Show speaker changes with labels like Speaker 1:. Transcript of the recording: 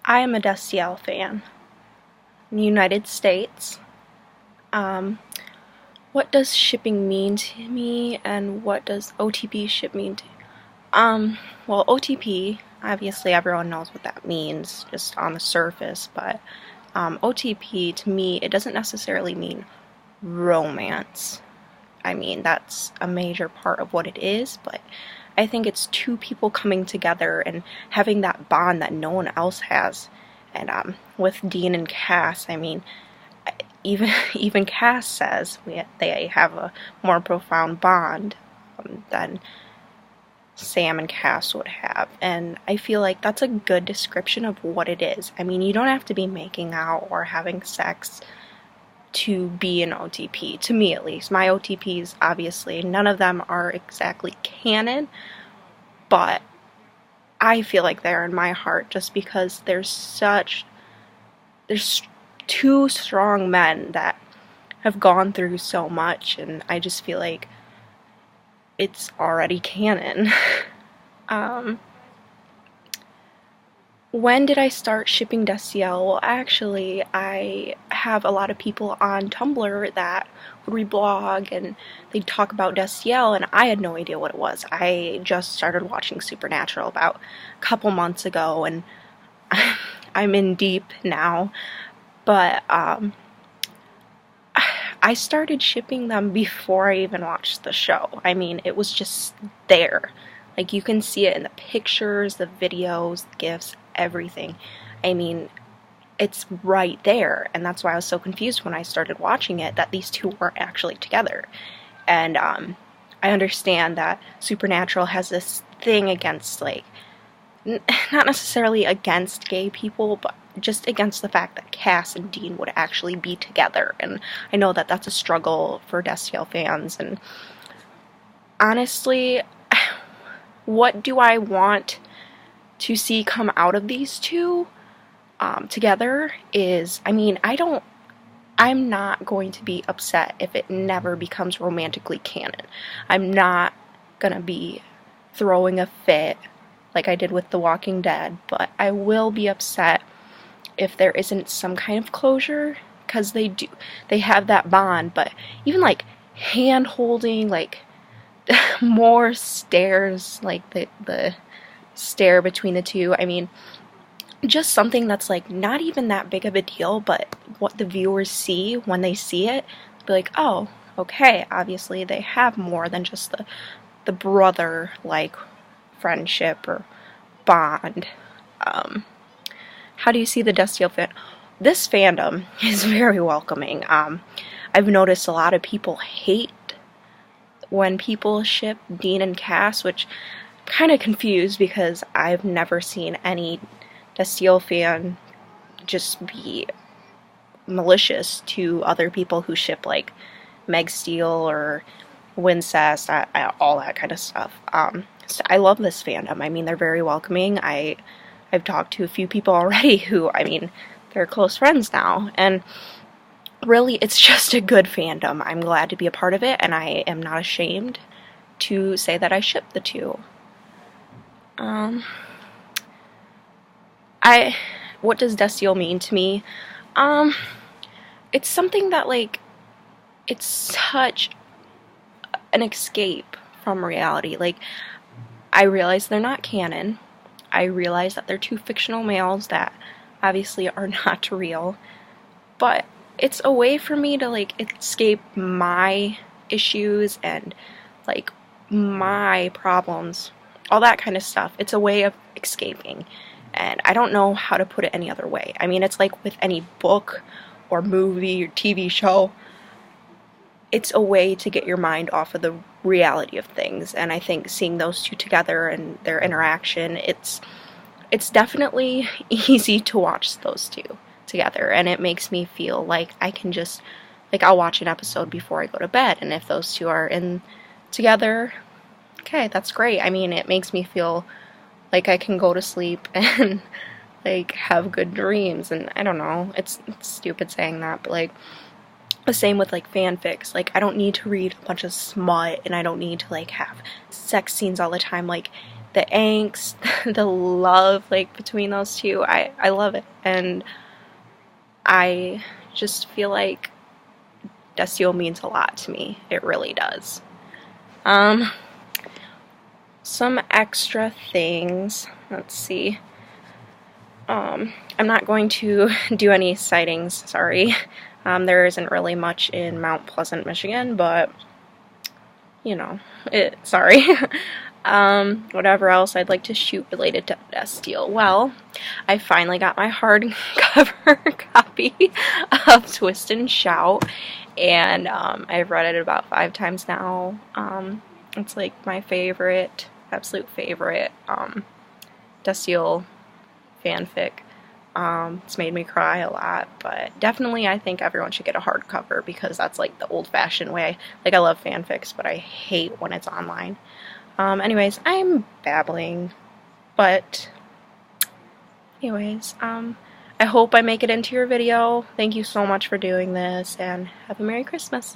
Speaker 1: I am a Destiel fan. In the United States, um, what does shipping mean to me, and what does OTP ship mean to? Well, OTP, obviously everyone knows what that means, just on the surface, but OTP to me, it doesn't necessarily mean romance. I mean, that's a major part of what it is, but I think it's two people coming together and having that bond that no one else has. And with Dean and Cass, I mean, even even Cass says they have a more profound bond than Sam and Cass would have. And I feel like that's a good description of what it is. I mean, you don't have to be making out or having sex to be an OTP, to me at least. My OTPs, obviously, none of them are exactly canon, but I feel like they're in my heart just because there's two strong men that have gone through so much, and I just feel like it's already canon. um, When did I start shipping Destiel? Well, actually, I have a lot of people on Tumblr that would reblog and they'd talk about Destiel, and I had no idea what it was. I just started watching Supernatural about a couple months ago, and I'm in deep now. But I started shipping them before I even watched the show. I mean, it was just there. Like, you can see it in the pictures, the videos, the GIFs, everything. I mean, it's right there, and that's why I was so confused when I started watching it that these two weren't actually together. And I understand that Supernatural has this thing against, like, not necessarily against gay people, but just against the fact that Cass and Dean would actually be together. And I know that that's a struggle for Destiel fans. And honestly, what do I want to see come out of these two together is, I mean, I'm not going to be upset if it never becomes romantically canon. I'm not gonna be throwing a fit like I did with The Walking Dead, but I will be upset if there isn't some kind of closure, because they have that bond, but even like hand holding, like more stares, like the stare between the two. I mean, just something that's like not even that big of a deal, but what the viewers see when they see it, be like, oh, okay, obviously they have more than just the brother like friendship or bond. How do you see the Destiel fan? This fandom is very welcoming. I've noticed a lot of people hate when people ship Dean and Cass, which I'm kind of confused because I've never seen any Destiel fan just be malicious to other people who ship like Meg Steele or Wincest, all that kind of stuff. So I love this fandom. I mean, they're very welcoming. I've talked to a few people already who, I mean, they're close friends now, and really, it's just a good fandom. I'm glad to be a part of it, and I am not ashamed to say that I ship the two. What does Destiel mean to me? It's something that, like, it's such an escape from reality. Like, I realize they're not canon. I realize that they're two fictional males that obviously are not real. But it's a way for me to, like, escape my issues and, like, my problems. All that kind of stuff. It's a way of escaping. And I don't know how to put it any other way. I mean, it's like with any book or movie or TV show, it's a way to get your mind off of the reality of things. And I think seeing those two together and their interaction, it's definitely easy to watch those two together, and it makes me feel like I can just, like, I'll watch an episode before I go to bed, and if those two are in together, okay, that's great. I mean, it makes me feel like I can go to sleep and like have good dreams. And I don't know, it's stupid saying that, but like the same with like fanfics. Like, I don't need to read a bunch of smut, and I don't need to like have sex scenes all the time. Like, the angst, the love like between those two. I love it, and I just feel like Desio means a lot to me. It really does. Some extra things. Let's see. I'm not going to do any sightings, sorry. There isn't really much in Mount Pleasant, Michigan, but you know, sorry. Whatever else I'd like to shoot related to Desio. Well, I finally got my hardcover copy of Twist and Shout, and I've read it about 5 times now. It's like my favorite, absolute favorite Desio fanfic. It's made me cry a lot, but definitely I think everyone should get a hardcover because that's like the old-fashioned way. Like, I love fanfics, but I hate when it's online. Anyways, I'm babbling, but anyways, I hope I make it into your video. Thank you so much for doing this, and have a Merry Christmas.